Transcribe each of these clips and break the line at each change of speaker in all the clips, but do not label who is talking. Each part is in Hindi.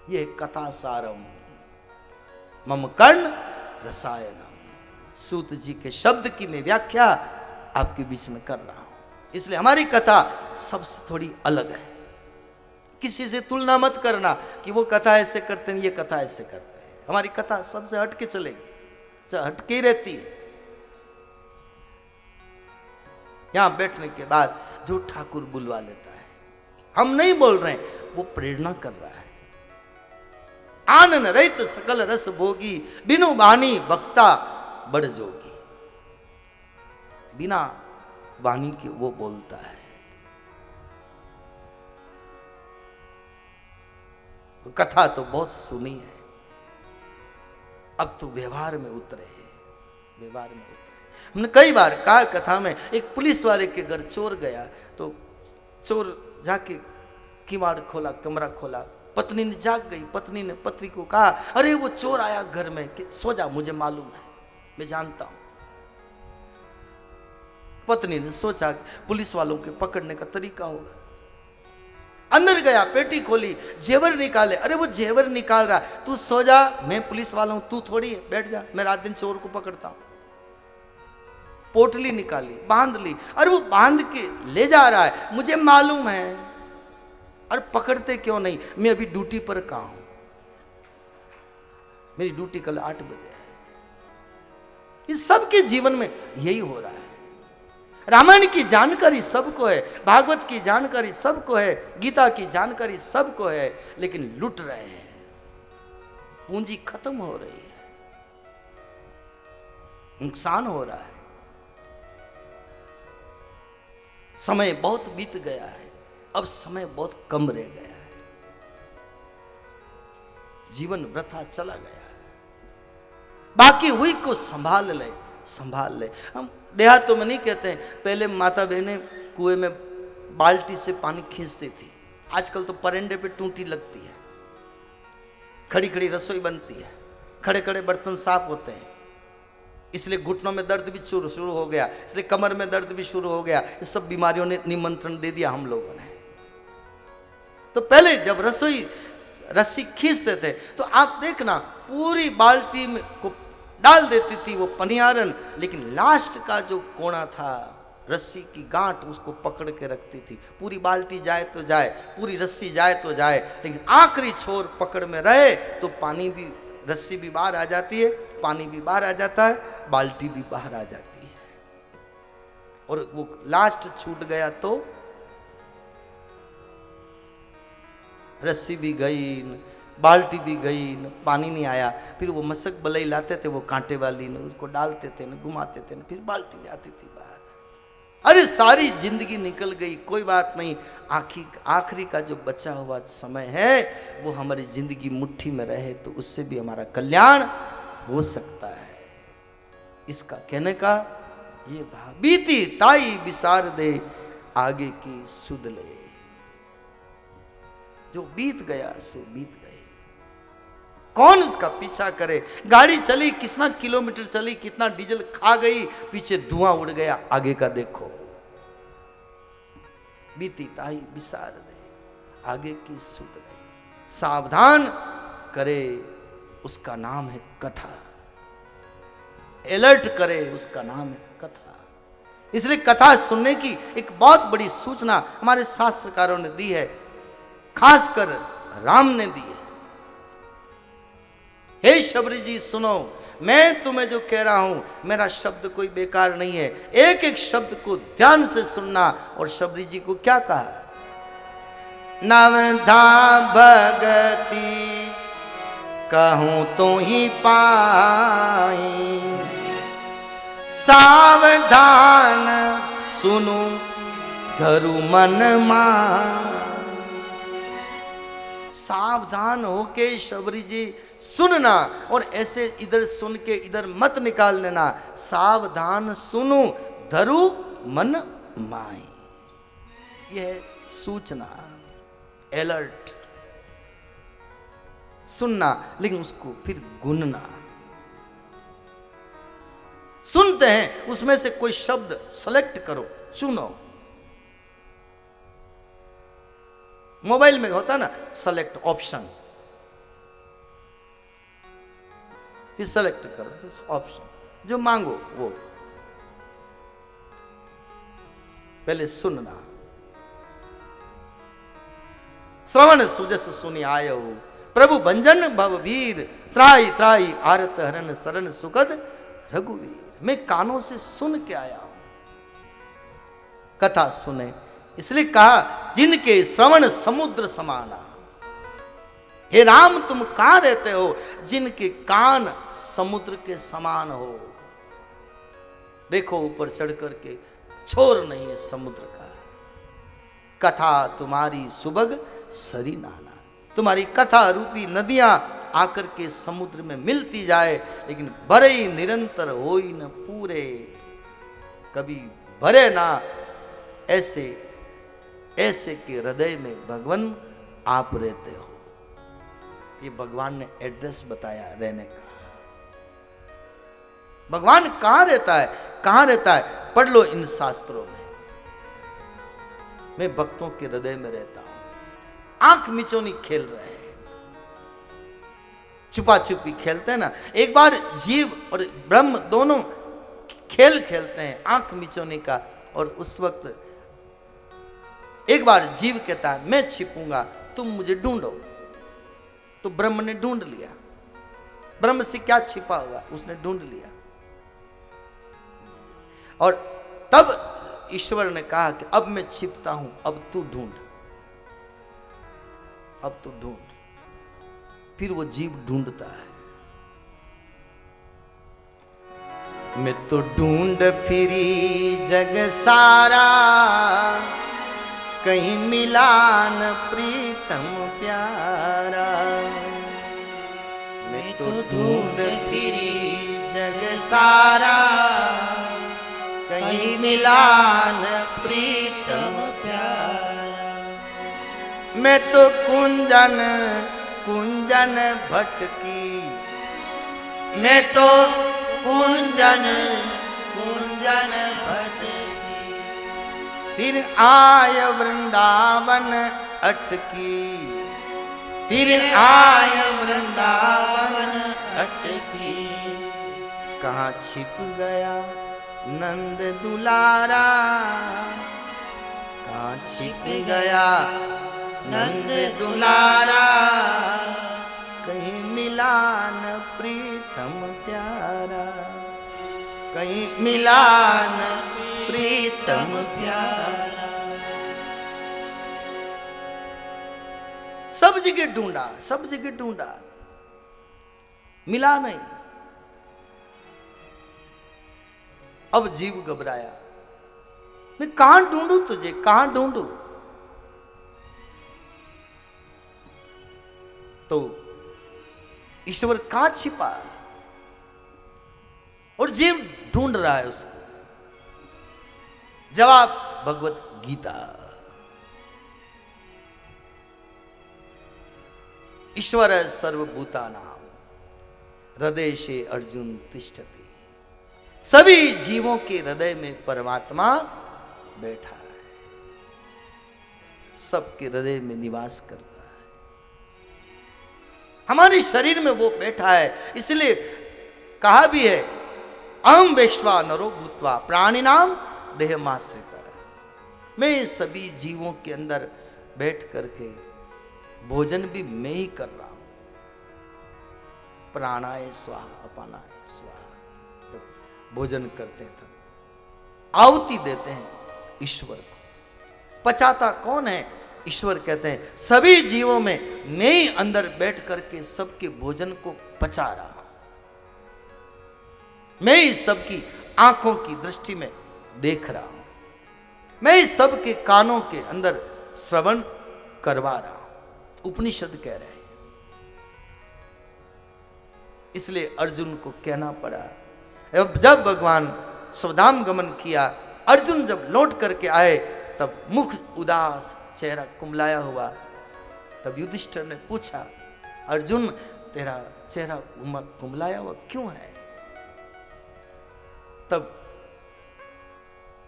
ये कथा सारम मम कर्ण रसायनम। सूत जी के शब्द की मैं व्याख्या आपके बीच में कर रहा हूं। इसलिए हमारी कथा सबसे थोड़ी अलग है। किसी से तुलना मत करना कि वो कथा ऐसे करते हैं, ये कथा ऐसे करते हैं। हमारी कथा सबसे हटके चलेगी, से हटके ही रहती है। यहां बैठने के बाद जो ठाकुर बुलवा लेता है, हम नहीं बोल रहे हैं, वो प्रेरणा कर रहा है। आनन रहित सकल रस भोगी, बिनु वाणी वक्ता बड़ जोगी। बिना वाणी के वो बोलता है। कथा तो बहुत सुनी है, अब तो व्यवहार में उतरे हैं, व्यवहार में उतरे। हमने कई बार कहा कथा में, एक पुलिस वाले के घर चोर गया तो चोर जाके किवाड़ खोला, कमरा खोला, पत्नी ने जाग गई। पत्नी ने पति को कहा, अरे वो चोर आया घर में, कि सो जा, मुझे मालूम है, मैं जानता हूं। पत्नी ने सोचा पुलिस वालों के पकड़ने का तरीका होगा। अंदर गया, पेटी खोली, जेवर निकाले। अरे वो जेवर निकाल रहा, तू सो जा, मैं पुलिस वाला हूं, तू थोड़ी है, बैठ जा, मैं रात दिन चोर को पकड़ता हूं। पोटली निकाली, बांध ली। अरे वो बांध के ले जा रहा है, मुझे मालूम है। अरे पकड़ते क्यों नहीं, मैं अभी ड्यूटी पर कहा हूं, मेरी ड्यूटी कल 8 बजे है। इस सबके जीवन में यही हो रहा है। रामायण की जानकारी सबको है, भागवत की जानकारी सबको है, गीता की जानकारी सबको है, लेकिन लुट रहे हैं, पूंजी खत्म हो रही है, नुकसान हो रहा है। समय बहुत बीत गया है, अब समय बहुत कम रह गया है, जीवन वृथा चला गया है। बाकी हुई को संभाल ले, संभाल ले। हम देहातों में नहीं कहते हैं, पहले माता बहनें कुएं में बाल्टी से पानी खींचती थी, आजकल तो परंडे पे टूटी लगती है, खड़ी खड़ी रसोई बनती है, खड़े खड़े बर्तन साफ होते हैं। इसलिए घुटनों में दर्द भी शुरू हो गया, इसलिए कमर में दर्द भी शुरू हो गया। इस सब बीमारियों ने निमंत्रण दे दिया हम लोगों ने। तो पहले जब रसोई रस्सी खींचते थे तो आप देखना पूरी बाल्टी में को डाल देती थी वो पनियारन, लेकिन लास्ट का जो कोना था, रस्सी की गांठ, उसको पकड़ के रखती थी। पूरी बाल्टी जाए तो जाए, पूरी रस्सी जाए तो जाए, लेकिन आखिरी छोर पकड़ में रहे तो पानी भी, रस्सी भी बाहर आ जाती है, पानी भी बाहर आ जाता है, बाल्टी भी बाहर आ जाती है। और वो लास्ट छूट गया तो रस्सी भी गई, बाल्टी भी गई, पानी नहीं आया। फिर वो मशक बलई लाते थे, वो कांटे वाली ने उसको डालते थे, न घुमाते थे, न फिर बाल्टी आती थी बाहर। अरे सारी जिंदगी निकल गई, कोई बात नहीं, आखिरी का जो बचा हुआ समय है वो हमारी जिंदगी मुट्ठी में रहे तो उससे भी हमारा कल्याण हो सकता है। इसका कहने का ये भाव, बीती ताई बिसार दे, आगे की सुध ले। जो बीत गया सो बीत गए, कौन उसका पीछा करे। गाड़ी चली, कितना किलोमीटर चली, कितना डीजल खा गई, पीछे धुआं उड़ गया, आगे का देखो। बीती ताई बिसार दे, आगे की सुध ले। सावधान करे, उसका नाम है कथा। अलर्ट करे, उसका नाम है कथा। इसलिए कथा सुनने की एक बहुत बड़ी सूचना हमारे शास्त्रकारों ने दी है, खासकर राम ने दी है। हे शबरी जी सुनो, मैं तुम्हें जो कह रहा हूं, मेरा शब्द कोई बेकार नहीं है। एक एक शब्द को ध्यान से सुनना। और शबरी जी को क्या कहा, नवधा भगति कहूं तो ही पाई, सावधान सुनो धरु मन मान। सावधान होके शबरी जी सुनना, और ऐसे इधर सुन के इधर मत निकाल लेना। सावधान सुनो धरु मन माई, यह सूचना, अलर्ट। सुनना, लेकिन उसको फिर गुनना। सुनते हैं, उसमें से कोई शब्द सेलेक्ट करो, सुनो। मोबाइल में होता ना सेलेक्ट ऑप्शन, फिर सेलेक्ट करो ऑप्शन जो मांगो वो। पहले सुनना। श्रवण सुजस सुनि आयो, प्रभु भंजन भववीर, त्राई त्राई आरत हरन शरण सुखद रघुवीर। मैं कानों से सुन के आया हूं, कथा सुने, इसलिए कहा जिनके श्रवण समुद्र समाना। हे राम तुम कहां रहते हो, जिनके कान समुद्र के समान हो। देखो ऊपर चढ़ करके छोर नहीं है समुद्र का। कथा तुम्हारी सुबग सरी नाना, तुम्हारी कथा रूपी नदियां आकर के समुद्र में मिलती जाए, लेकिन भरे ही निरंतर हो ही न पूरे, कभी भरे ना। ऐसे ऐसे के हृदय में भगवान आप रहते हो। ये भगवान ने एड्रेस बताया रहने का। भगवान कहां रहता है, कहां रहता है, पढ़ लो इन शास्त्रों में। मैं भक्तों के हृदय में रहता हूं। आंख मिचौनी खेल रहे हैं, छुपा छुपी खेलते हैं ना। एक बार जीव और ब्रह्म दोनों खेल खेलते हैं आंख मिचौनी का, और उस वक्त एक बार जीव कहता है मैं छिपूंगा, तुम मुझे ढूंढो। तो ब्रह्म ने ढूंढ लिया। ब्रह्म से क्या छिपा हुआ, उसने ढूंढ लिया। और तब ईश्वर ने कहा कि अब मैं छिपता हूं, अब तू ढूंढ, अब तू ढूंढ। फिर वो जीव ढूंढता है। मैं तो ढूंढ फिरी जग सारा, कहीं मिला न प्रीतम प्यारा। मैं तो ढूंढ फिरी जग सारा, कहीं मिला न प्रीतम प्यारा। मैं तो कुंजन कुंजन भटकी, मैं तो कुंजन कुंजन भटकी। फिर आय वृंदावन अटकी, फिर आय वृंदावन अटकी। कहाँ छिप गया नंद दुलारा, कहाँ छिप गया नंद दुलारा। कहीं मिला न प्रीतम प्यारा, कहीं मिला न प्रीतम प्यारा। सब जगह ढूंढा, सब जगह ढूंढा, मिला नहीं। अब जीव घबराया, मैं कहां ढूंढूं तुझे, कहां ढूंढूं। तो ईश्वर कहां छिपा, और जीव ढूंढ रहा है उसको। जवाब भगवत गीता। ईश्वर सर्वभूतानां हृदय से अर्जुन तिष्ठति। सभी जीवों के हृदय में परमात्मा बैठा है, सबके हृदय में निवास करता है। हमारे शरीर में वो बैठा है, इसलिए कहा भी है अहम वैश्वा नरो भूत्वा प्राणिनाम देहमाश्रिता। मैं सभी जीवों के अंदर बैठ करके भोजन भी मैं ही कर रहा हूं। प्राणाय स्वाहा अपानाय स्वाहा। तो भोजन करते हैं तब आहुति देते हैं ईश्वर को। पचाता कौन है, ईश्वर कहते हैं सभी जीवों में मैं ही अंदर बैठ करके सबके भोजन को पचा रहा हूं। मैं ही सबकी आंखों की दृष्टि में देख रहा हूं, मैं ही सबके कानों के अंदर श्रवण करवा रहा हूं। उपनिषद कह रहे हैं। इसलिए अर्जुन को कहना पड़ा। जब भगवान स्वधाम गमन किया, अर्जुन जब लौट करके आए, तब मुख उदास, चेहरा कुमलाया हुआ। तब युधिष्ठिर ने पूछा, अर्जुन तेरा चेहरा कुमलाया हुआ क्यों है? तब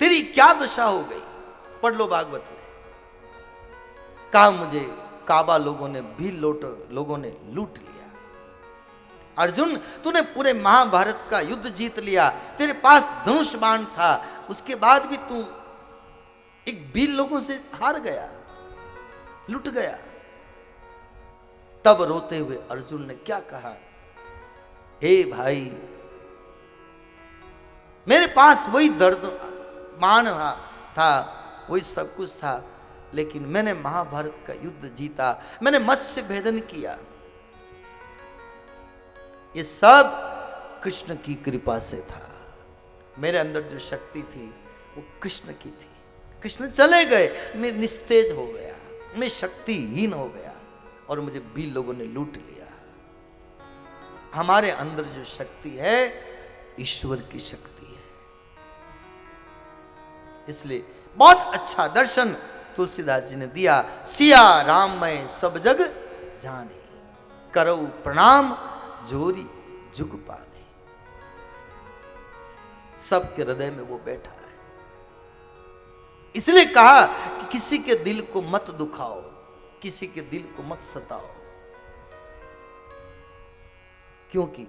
तेरी क्या दशा हो गई? पढ़ लो भागवत में। कहा मुझे काबा लोगों ने लूट लिया। अर्जुन, तूने पूरे महाभारत का युद्ध जीत लिया, तेरे पास धनुष बाण था, उसके बाद भी तू एक वीर लोगों से हार गया, लुट गया। तब रोते हुए अर्जुन ने क्या कहा, हे भाई, मेरे पास वही दर्द बाण था, वही सब कुछ था, लेकिन मैंने महाभारत का युद्ध जीता, मैंने मत्स्य भेदन किया, ये सब कृष्ण की कृपा से था। मेरे अंदर जो शक्ति थी वो कृष्ण की थी। कृष्ण चले गए, मैं निस्तेज हो गया, मैं शक्तिहीन हो गया और मुझे भी लोगों ने लूट लिया। हमारे अंदर जो शक्ति है ईश्वर की शक्ति है। इसलिए बहुत अच्छा दर्शन तुलसीदास जी ने दिया, सिया राम मैं सब जग जाने, करो प्रणाम जोरी जुग पाने। सबके हृदय में वो बैठा है। इसलिए कहा कि किसी के दिल को मत दुखाओ, किसी के दिल को मत सताओ, क्योंकि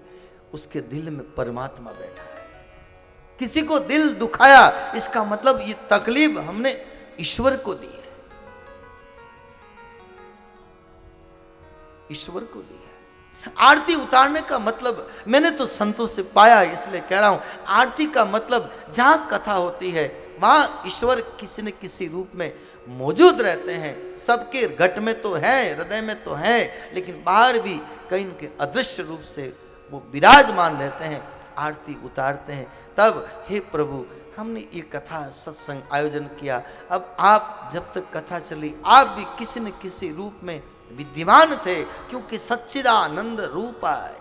उसके दिल में परमात्मा बैठा है। किसी को दिल दुखाया, इसका मतलब ये तकलीफ हमने ईश्वर को दी है, ईश्वर को दी है। आरती उतारने का मतलब मैंने तो संतों से पाया, इसलिए कह रहा हूं, आरती का मतलब जहां कथा होती है वहां ईश्वर किसी न किसी रूप में मौजूद रहते हैं। सबके घट में तो है, हृदय में तो है, लेकिन बाहर भी कहीं के अदृश्य रूप से वो विराजमान रहते हैं। आरती उतारते हैं तब, हे प्रभु, हमने ये कथा सत्संग आयोजन किया, अब आप जब तक कथा चली आप भी किसी न किसी रूप में विद्यमान थे, क्योंकि सच्चिदानंद रूप आए,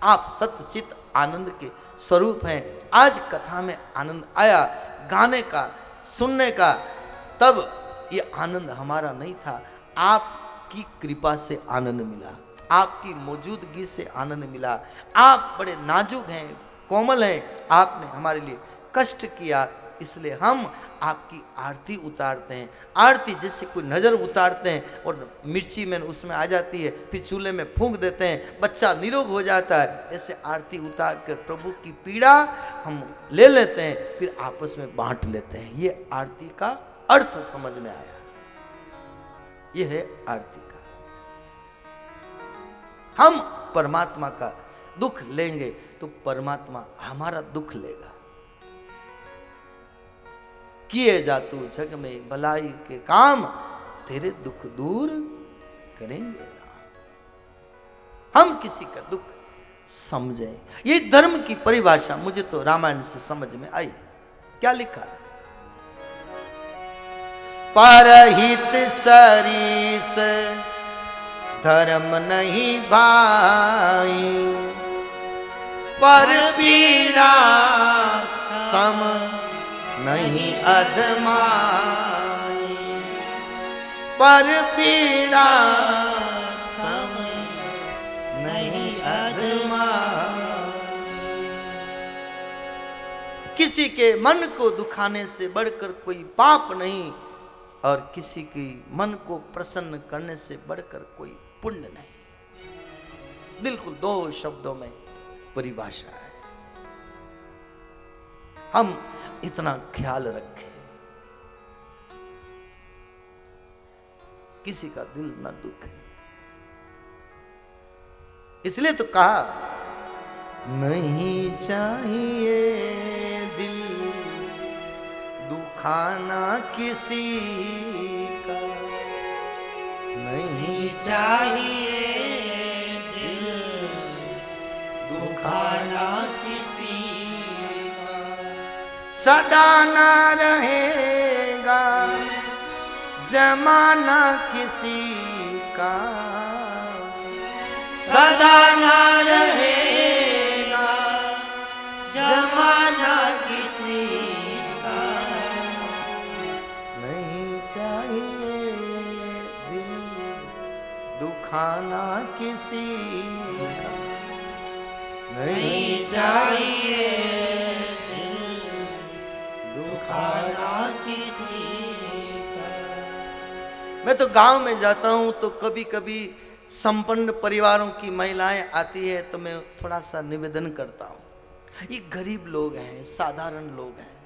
आप सच्चित आनंद के स्वरूप हैं। आज कथा में आनंद आया, गाने का, सुनने का, तब ये आनंद हमारा नहीं था, आपकी कृपा से आनंद मिला, आपकी मौजूदगी से आनंद मिला। आप बड़े नाजुक हैं, कोमल हैं, आपने हमारे लिए कष्ट किया, इसलिए हम आपकी आरती उतारते हैं। आरती जैसे कोई नज़र उतारते हैं और मिर्ची में उसमें आ जाती है, फिर चूल्हे में फूंक देते हैं, बच्चा निरोग हो जाता है, ऐसे आरती उतार कर प्रभु की पीड़ा हम ले लेते हैं, फिर आपस में बांट लेते हैं। ये आरती का अर्थ समझ में आया, ये है आरती का। हम परमात्मा का दुख लेंगे तो परमात्मा हमारा दुख लेगा। किए जा तू जग में भलाई के काम, तेरे दुख दूर करेंगे राम। हम किसी का दुख समझें, ये धर्म की परिभाषा मुझे तो रामायण से समझ में आई। क्या लिखा है, परहित सरीस धर्म नहीं भाई, पर पीड़ा सम नहीं अधमाई, पर पीड़ा सम नहीं अधमाई। किसी के मन को दुखाने से बढ़कर कोई पाप नहीं, और किसी की मन को प्रसन्न करने से बढ़कर कोई पुण्य नहीं। बिल्कुल दो शब्दों में परिभाषा है। हम इतना ख्याल रखें, किसी का दिल न दुखे। इसलिए तो कहा, नहीं चाहिए दिल दुखाना किसी का, नहीं चाहिए दिल दुखाना किसी का, सदा ना रहेगा जमाना किसी का, सदा ना रहेगा जमाना किसी का, नहीं चाहिए दिल दुखाना किसी का, नहीं चाहिए दिल दुखाना किसी का। मैं तो गांव में जाता हूं तो कभी कभी संपन्न परिवारों की महिलाएं आती है तो मैं थोड़ा सा निवेदन करता हूँ, ये गरीब लोग हैं, साधारण लोग हैं,